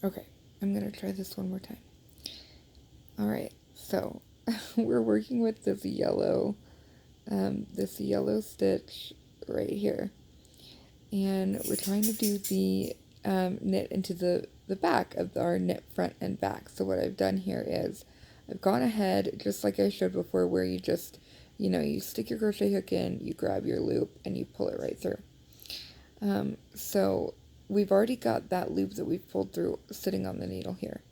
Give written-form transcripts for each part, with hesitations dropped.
Okay, I'm gonna try this one more time. Alright, so we're working with this yellow stitch right here. And we're trying to do the knit into the back of our knit front and back. So what I've done here is I've gone ahead, just like I showed before, where you just, you stick your crochet hook in, you grab your loop, and you pull it right through. So we've already got that loop that we've pulled through sitting on the needle here.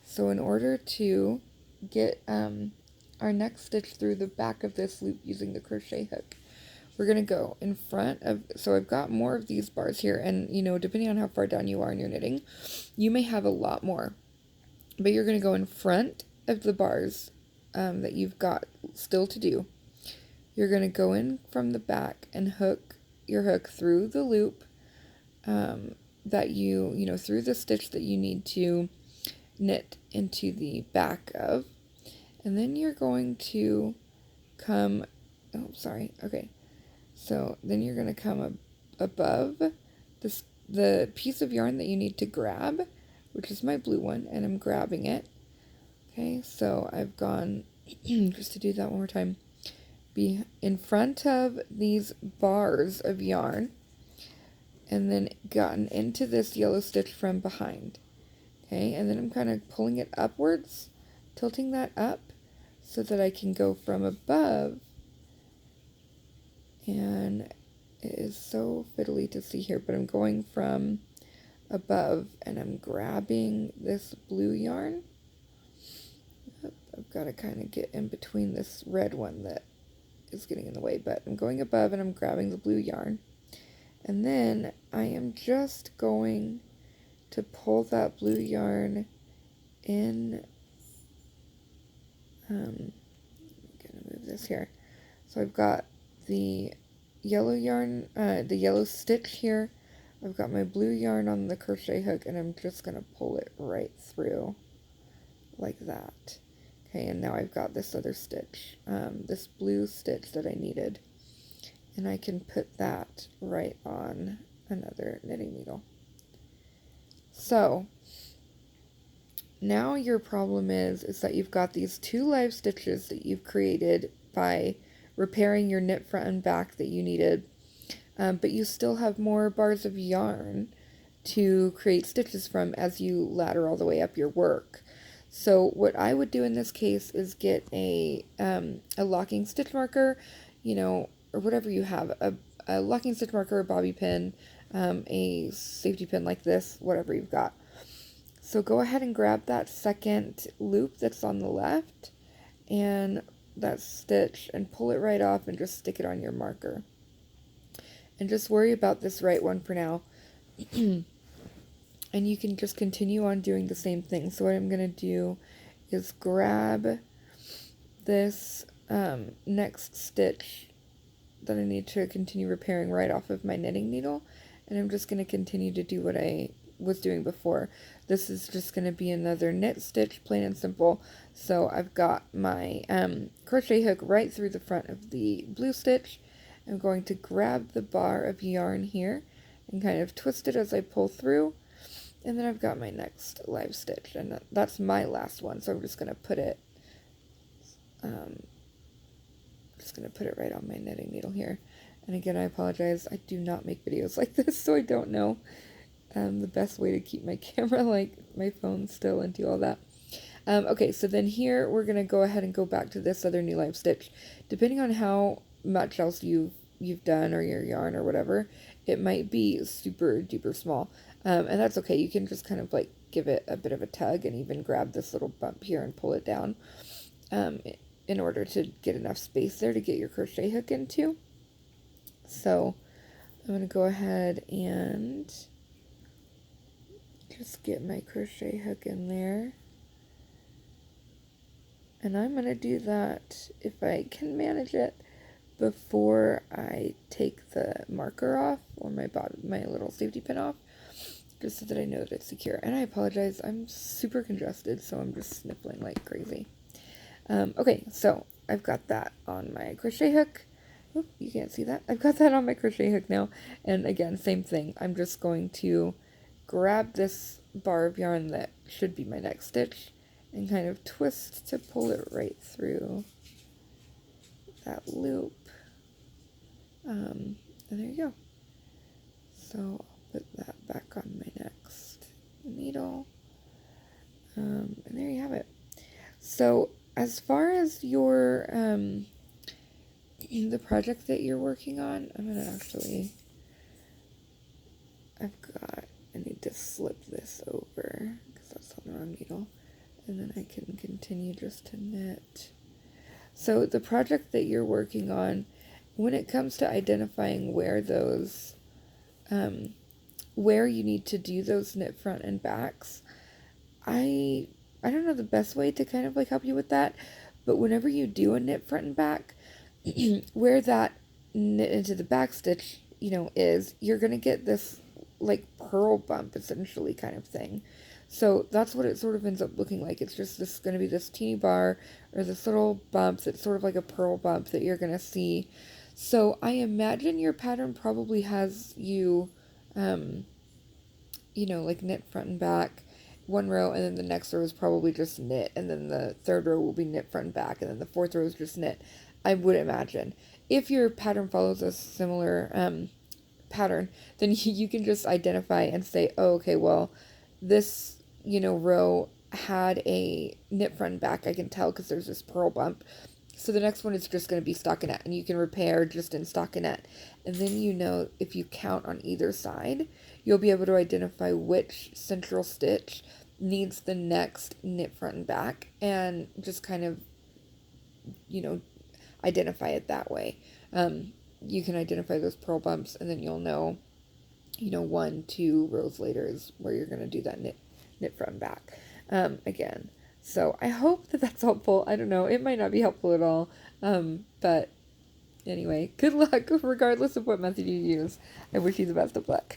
So in order to get our next stitch through the back of this loop using the crochet hook, we're going to go in front of, so I've got more of these bars here, and depending on how far down you are in your knitting, you may have a lot more, but you're going to go in front of the bars that you've got still to do. You're going to go in from the back and hook your hook through the loop that through the stitch that you need to knit into the back of, and then you're going to come, so then you're going to come above the piece of yarn that you need to grab, which is my blue one, and I'm grabbing it. Okay, so I've gone, just to do that one more time, be in front of these bars of yarn, and then gotten into this yellow stitch from behind. Okay, and then I'm kind of pulling it upwards, tilting that up, so that I can go from above, and it is so fiddly to see here, but I'm going from above, and I'm grabbing this blue yarn. I've got to kind of get in between this red one that is getting in the way, but I'm going above and I'm grabbing the blue yarn. And then I am just going to pull that blue yarn in. I'm gonna move this here. So I've got the yellow yarn, the yellow stitch here. I've got my blue yarn on the crochet hook, and I'm just gonna pull it right through like that. Okay, and now I've got this other stitch, this blue stitch that I needed, and I can put that right on another knitting needle. So now your problem is that you've got these 2 live stitches that you've created by repairing your knit front and back that you needed, but you still have more bars of yarn to create stitches from as you ladder all the way up your work. So what I would do in this case is get a locking stitch marker, or whatever you have, a locking stitch marker, a bobby pin, a safety pin like this, whatever you've got. So go ahead and grab that second loop that's on the left and that stitch and pull it right off and just stick it on your marker. And just worry about this right one for now. And you can just continue on doing the same thing. So what I'm going to do is grab this next stitch that I need to continue repairing right off of my knitting needle, and I'm just going to continue to do what I was doing before. This is just going to be another knit stitch, plain and simple. So I've got my crochet hook right through the front of the blue stitch. I'm going to grab the bar of yarn here and kind of twist it as I pull through, and then I've got my next live stitch, and that's my last one, so I'm just going to put it right on my knitting needle here. And again, I apologize, I do not make videos like this, so I don't know the best way to keep my camera, like my phone still, and do all that. Okay, so then here we're going to go ahead and go back to this other new live stitch. Depending on how much else you've done, or your yarn or whatever, it might be super duper small, and that's okay. You can just kind of like give it a bit of a tug and even grab this little bump here and pull it down in order to get enough space there to get your crochet hook into. So I'm going to go ahead and just get my crochet hook in there, and I'm going to do that, if I can manage it, before I take the marker off, or my little safety pin off, just so that I know that it's secure. And I apologize, I'm super congested, so I'm just sniffling like crazy. Okay, so I've got that on my crochet hook. Oop, you can't see that. I've got that on my crochet hook now, and again, same thing. I'm just going to grab this bar of yarn that should be my next stitch and kind of twist to pull it right through that loop. And there you go. So I'll put that back on my next needle. And there you have it. So as far as your the project that you're working on, I'm gonna actually, I need to slip this over because that's on the wrong needle, and then I can continue just to knit. So the project that you're working on, when it comes to identifying where those where you need to do those knit front and backs, I don't know the best way to kind of like help you with that, but whenever you do a knit front and back, where that knit into the back stitch, you know, is, you're gonna get this like purl bump essentially kind of thing. So that's what it sort of ends up looking like. It's just this gonna be this teeny bar or this little bump that's sort of like a purl bump that you're gonna see. So I imagine your pattern probably has you, you know, like knit front and back one row, and then the next row is probably just knit, and then the third row will be knit front and back, and then the fourth row is just knit, I would imagine. If your pattern follows a similar pattern, then you can just identify and say, oh, okay, well, this, you know, row had a knit front and back, I can tell because there's this purl bump. So the next one is just going to be stockinette, and you can repair just in stockinette. And then, you know, if you count on either side, you'll be able to identify which central stitch needs the next knit front and back, and just kind of, you know, identify it that way. You can identify those purl bumps, and then you'll know, you know, 1-2 rows later is where you're going to do that knit front and back again. So I hope that that's helpful. I don't know, it might not be helpful at all, but anyway, good luck regardless of what method you use. I wish you the best of luck.